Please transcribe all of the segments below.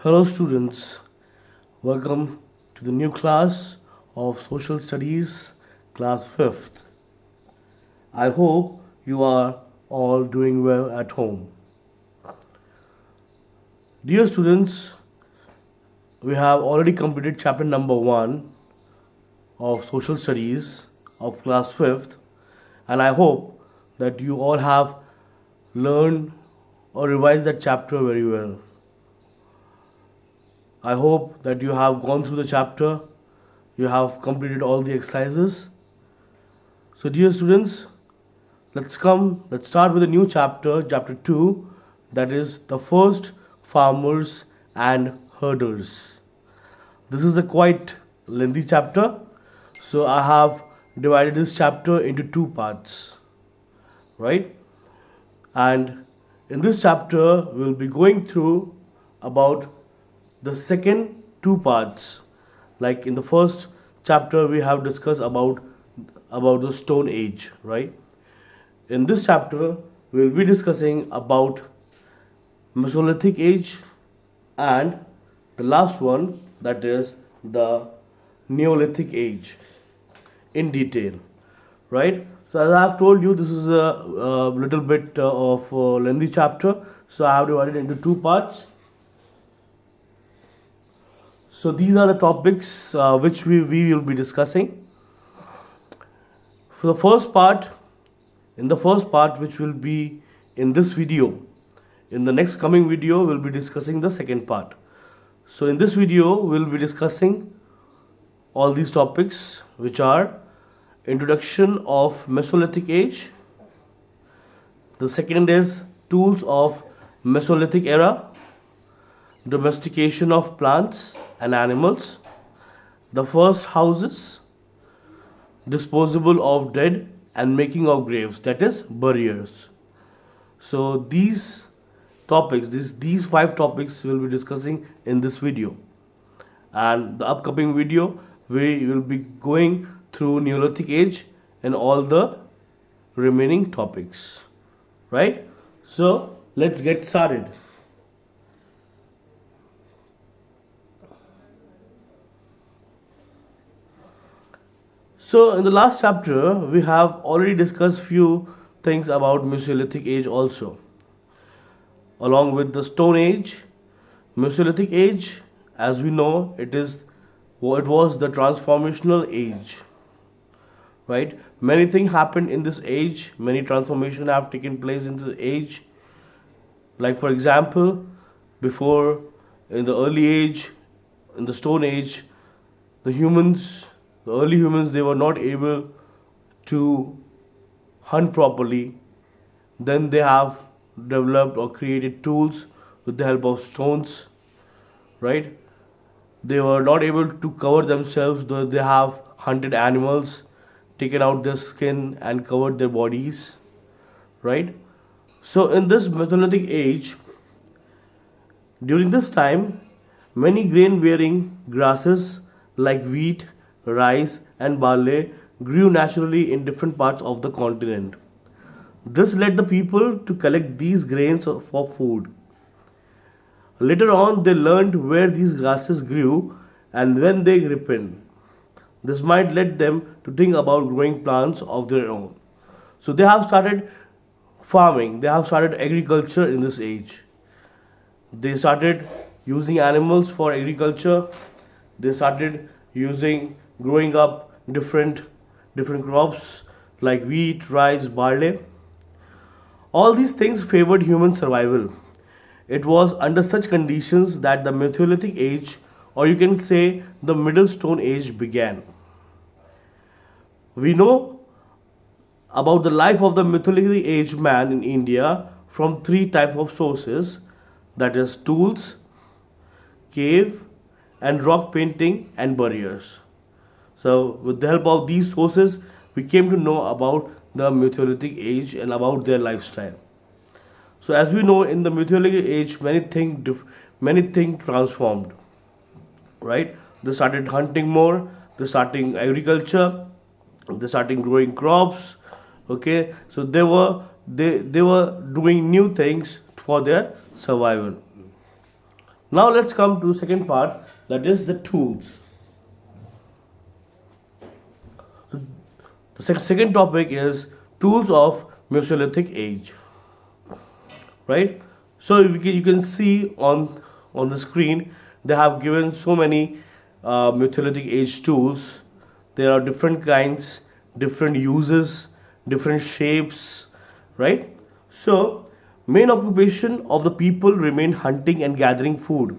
Hello, students. Welcome to the new class of Social Studies, class 5th. I hope you are all doing well at home. Dear students, we have already completed chapter number 1 of Social Studies of class 5th, and I hope that you all have learned or revised that chapter very well. I hope that you have gone through the chapter, you have completed all the exercises. So, dear students, let's start with a new chapter, chapter 2, that is the first farmers and herders. This is a quite lengthy chapter, so I have divided this chapter into two parts, right? And in this chapter, we'll be going through about the second two parts. Like in the first chapter, we have discussed about the Stone Age, right? In this chapter, we'll be discussing about Mesolithic Age and the last one, that is the Neolithic Age, in detail, right? So as I have told you, this is a little bit of a lengthy chapter, so I have divided it into two parts. So these are the topics which we will be discussing. For the first part, in the first part, which will be in this video, in the next coming video, we'll be discussing the second part. So in this video, we'll be discussing all these topics, which are introduction of Mesolithic Age. The second is tools of Mesolithic era, domestication of plants and animals, the first houses, disposable of dead and making of graves, that is burials. So these topics, these five topics we'll be discussing in this video, and the upcoming video we will be going through Neolithic Age and all the remaining topics, right? So let's get started. So in the last chapter, we have already discussed few things about Mesolithic Age also. Along with the Stone Age, Mesolithic Age, as we know, it was the transformational age, right? Many things happened in this age. Many transformations have taken place in this age. Like for example, before, in the early age, in the Stone Age, the early humans, they were not able to hunt properly. Then they have developed or created tools with the help of stones, right? They were not able to cover themselves, though they have hunted animals, taken out their skin and covered their bodies, right? So in this Mesolithic age, during this time, many grain bearing grasses like wheat, rice, and barley grew naturally in different parts of the continent. This led the people to collect these grains for food. Later on, they learned where these grasses grew and when they ripened. This might lead them to think about growing plants of their own. So they have started farming, they have started agriculture in this age. They started using animals for agriculture. They started using growing up different crops like wheat, rice, barley. All these things favored human survival. It was under such conditions that the Mesolithic Age, or you can say the Middle Stone Age, began. We know about the life of the Mesolithic Age man in India from three types of sources, that is tools, cave, and rock painting and burials. So with the help of these sources, we came to know about the Mesolithic Age and about their lifestyle. So as we know, in the Mesolithic Age, many things transformed, right? They started hunting more, they started agriculture, they started growing crops. Okay, so they were doing new things for their survival. Now let's come to the second part, that is the tools. The second topic is tools of Mesolithic age. Right? So you can see on the screen they have given so many Mesolithic age tools. There are different kinds, different uses, different shapes, right? So main occupation of the people remained hunting and gathering food,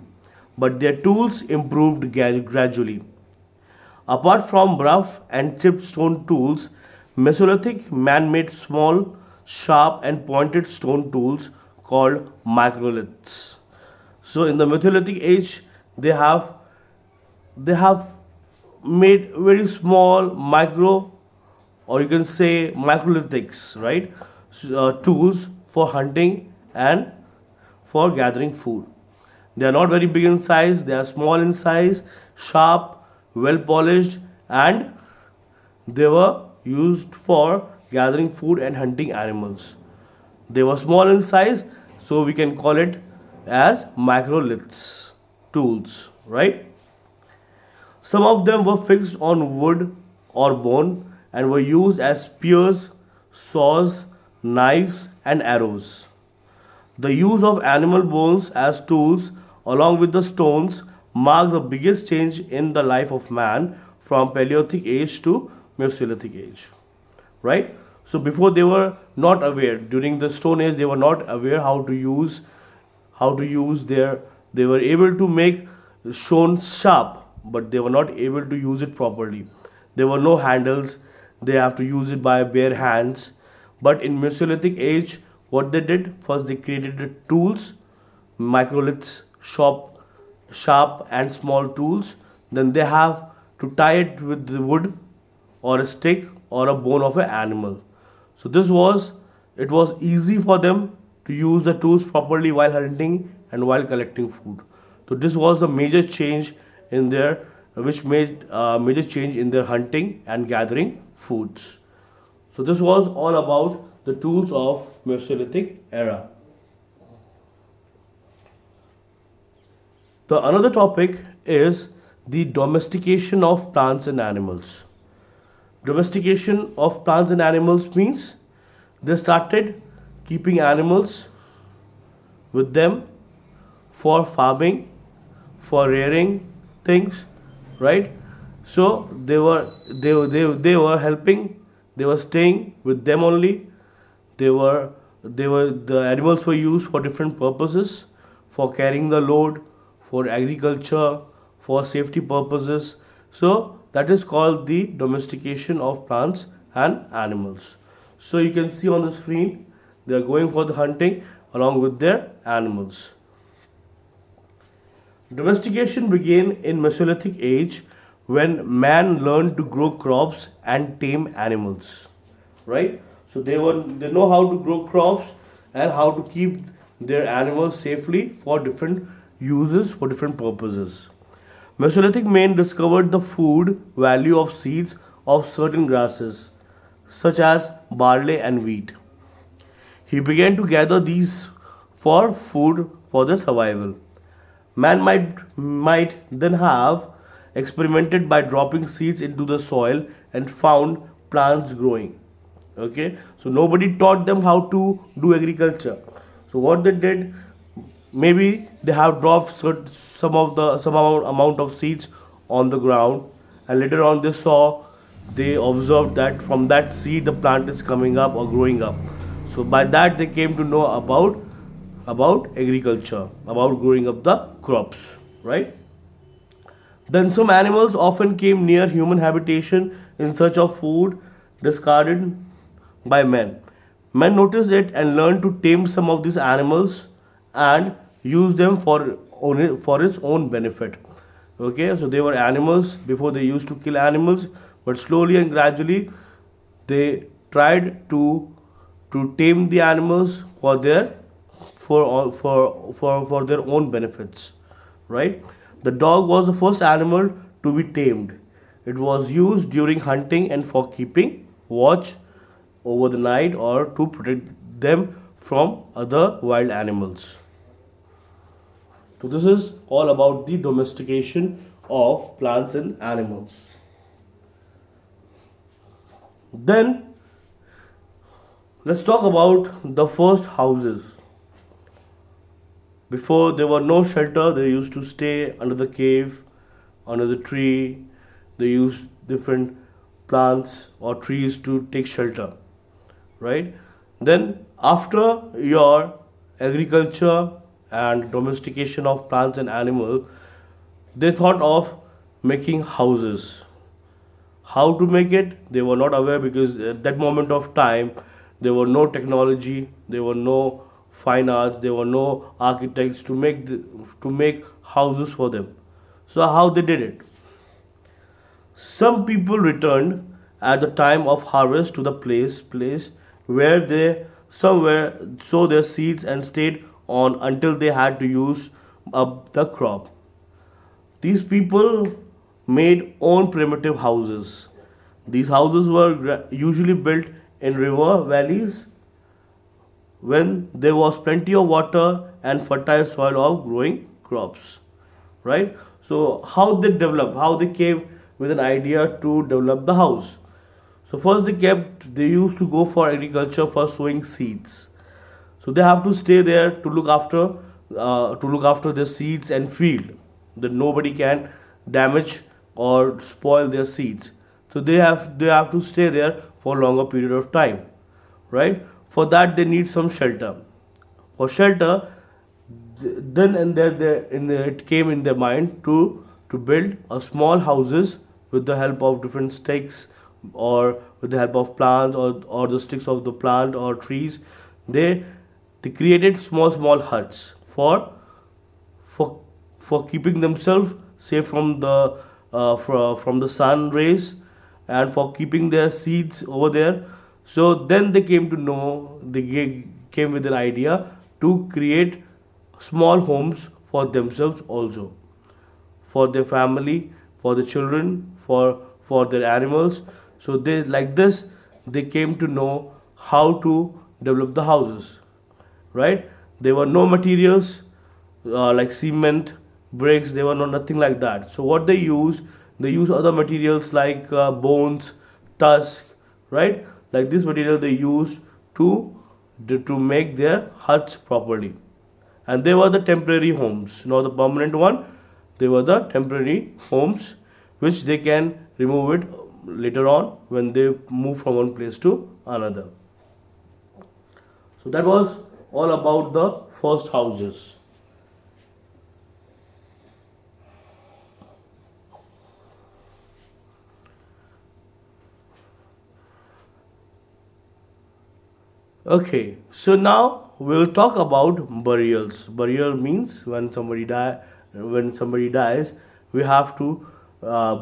but their tools improved gradually. Apart from rough and chipped stone tools, Mesolithic man made small, sharp, and pointed stone tools called microliths. So in the Mesolithic age, they have they have made very small micro, or you can say microlithics, right? Tools for hunting and for gathering food. They are not very big in size, they are small in size, sharp, well polished, and they were used for gathering food and hunting animals. They were small in size, so we can call it as microliths tools, right? Some of them were fixed on wood or bone and were used as spears, saws, knives, and arrows. The use of animal bones as tools, along with the stones, marked the biggest change in the life of man from Paleolithic age to Mesolithic age. Right? So before they were not aware. During the Stone Age, they were not aware how to use their. They were able to make stones sharp, but they were not able to use it properly. There were no handles. They have to use it by bare hands. But in Mesolithic age, what they did first, they created the tools, microliths, sharp and small tools. Then they have to tie it with the wood or a stick or a bone of an animal. So it was easy for them to use the tools properly while hunting and while collecting food. So this was the major change in their which made major change in their hunting and gathering foods. So this was all about the tools of Mesolithic era. The another topic is the domestication of plants and animals. Domestication of plants and animals means they started keeping animals with them for farming, for rearing things, right? So they were helping, they were staying with them only. The animals were used for different purposes, for carrying the load, for agriculture, for safety purposes. So that is called the domestication of plants and animals. So you can see on the screen they are going for the hunting along with their animals. Domestication began in Mesolithic age when man learned to grow crops and tame animals. Right? So they know how to grow crops and how to keep their animals safely for different uses, for different purposes. Mesolithic men discovered the food value of seeds of certain grasses, such as barley and wheat. He began to gather these for food for their survival. Man might then have experimented by dropping seeds into the soil and found plants growing. Okay, so nobody taught them how to do agriculture. So what they did, maybe they have dropped some amount of seeds on the ground, and later on they observed that from that seed the plant is coming up or growing up. So by that they came to know about agriculture, about growing up the crops, right? Then some animals often came near human habitation in search of food discarded by men. Men noticed it and learned to tame some of these animals and use them for its own benefit. Okay, so they were animals before. They used to kill animals, but slowly and gradually they tried to tame the animals for their own benefits, right? The dog was the first animal to be tamed. It was used during hunting and for keeping watch over the night or to protect them from other wild animals. So this is all about the domestication of plants and animals. Then let's talk about the first houses. Before there were no shelter, they used to stay under the cave, under the tree. They used different plants or trees to take shelter, right? Then after your agriculture and domestication of plants and animal, they thought of making houses. How to make it, they were not aware, because at that moment of time there were no technology, there were no fine arts, there were no architects to to make houses for them. So how they did it? Some people returned at the time of harvest to the place where they somewhere sow their seeds and stayed on until they had to use up the crop. These people made own primitive houses. These houses were usually built in river valleys when there was plenty of water and fertile soil of growing crops. Right? So, how they developed, how they came with an idea to develop the house. So, first they used to go for agriculture for sowing seeds. So they have to stay there to look after their seeds and field, that nobody can damage or spoil their seeds. So they have to stay there for a longer period of time, right? For that they need some shelter. For shelter, then and there, it came in their mind to build a small houses with the help of different sticks, or with the help of plants, or the sticks of the plant or trees. They they created small huts for for keeping themselves safe from the from the sun rays, and for keeping their seeds over there. So then they came to know, came with an idea to create small homes for themselves also, for their family, for the children, for their animals. So they, like this, they came to know how to develop the houses, right? There were no materials like cement, bricks. There were no nothing like that. So what they use other materials like bones, tusk, right? Like this material they used to make their huts properly. And they were the temporary homes, not the permanent one. They were the temporary homes, which they can remove it later on when they move from one place to another. So that was all about the first houses. Okay, so now we'll talk about burials. Burial means when somebody dies, we have to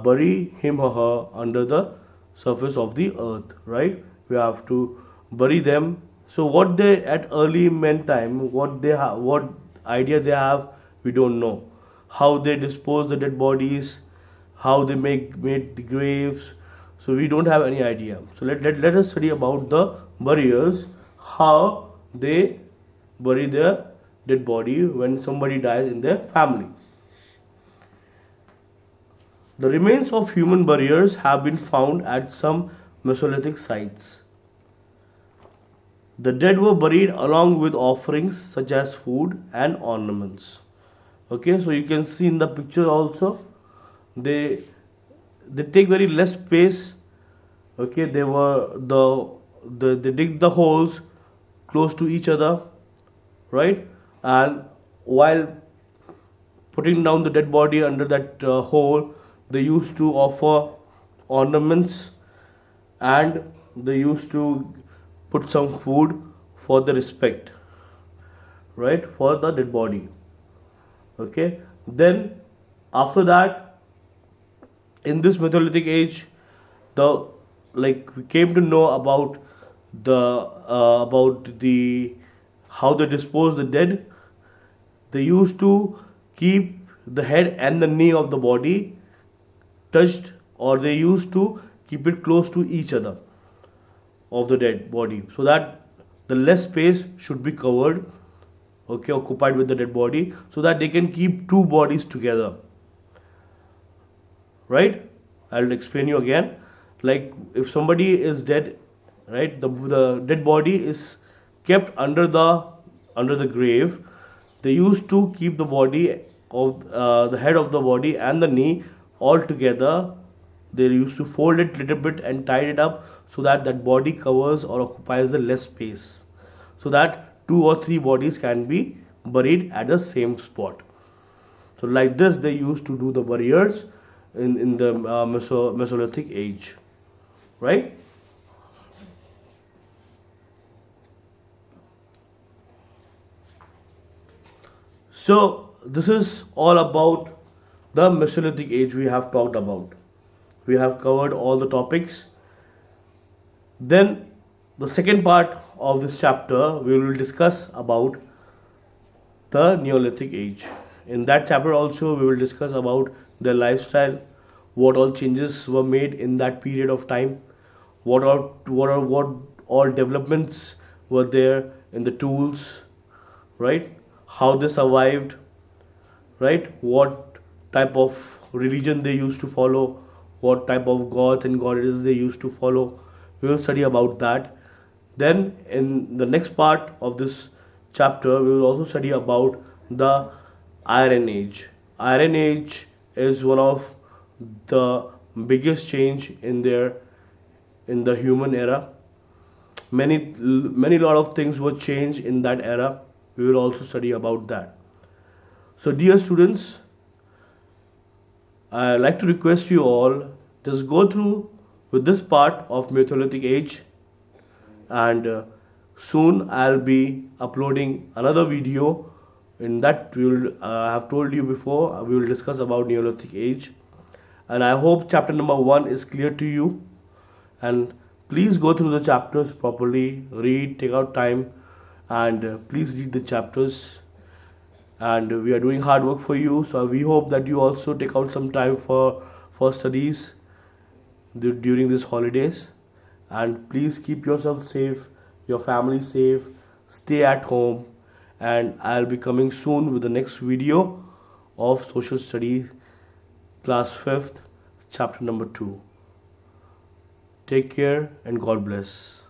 bury him or her under the surface of the earth, right? We have to bury them. So what they, at early men time, what idea they have, we don't know. How they dispose the dead bodies, how they made the graves. So we don't have any idea. So let us study about the burials, how they bury their dead body when somebody dies in their family. The remains of human burials have been found at some Mesolithic sites. The dead were buried along with offerings such as food and ornaments. Okay, so you can see in the picture also, they they take very less space. Okay, they dig the holes close to each other, right? And while putting down the dead body under that hole, they used to offer ornaments, and they used to put some food for the respect, right, for the dead body. Okay, then after that, in this Mesolithic age, the we came to know about the how they dispose the dead. They used to keep the head and the knee of the body touched, or they used to keep it close to each other of the dead body, so that the less space should be covered. okay, occupied with the dead body, so that they can keep two bodies together, right? I'll explain you again. Like if somebody is dead, right, the dead body is kept under the grave. They used to keep the body of the head of the body and the knee all together. They used to fold it little bit and tie it up so that that body covers or occupies the less space, so that two or three bodies can be buried at the same spot. So like this, they used to do the burials in the Mesolithic age, right? So this is all about the Mesolithic age we have talked about. We have covered all the topics. Then the second part of this chapter we will discuss about the Neolithic age. In that chapter also we will discuss about their lifestyle, what all changes were made in that period of time, what all developments were there in the tools, right? How they survived, right? What type of religion they used to follow, what type of gods and goddesses they used to follow. We will study about that. Then in the next part of this chapter we will also study about the Iron Age. Iron Age is one of the biggest change in the human era. Many lot of things were changed in that era. We will also study about that. So dear students, I like to request you all, just go through with this part of Mesolithic age, and soon I'll be uploading another video. In that we will have told you before, we will discuss about Neolithic age, and I hope chapter number 1 is clear to you. And please go through the chapters properly, read, take out time, and please read the chapters. And we are doing hard work for you, so we hope that you also take out some time for studies during these holidays. And please keep yourself safe, your family safe, stay at home, and I'll be coming soon with the next video of social studies class 5th chapter number 2. Take care and God bless.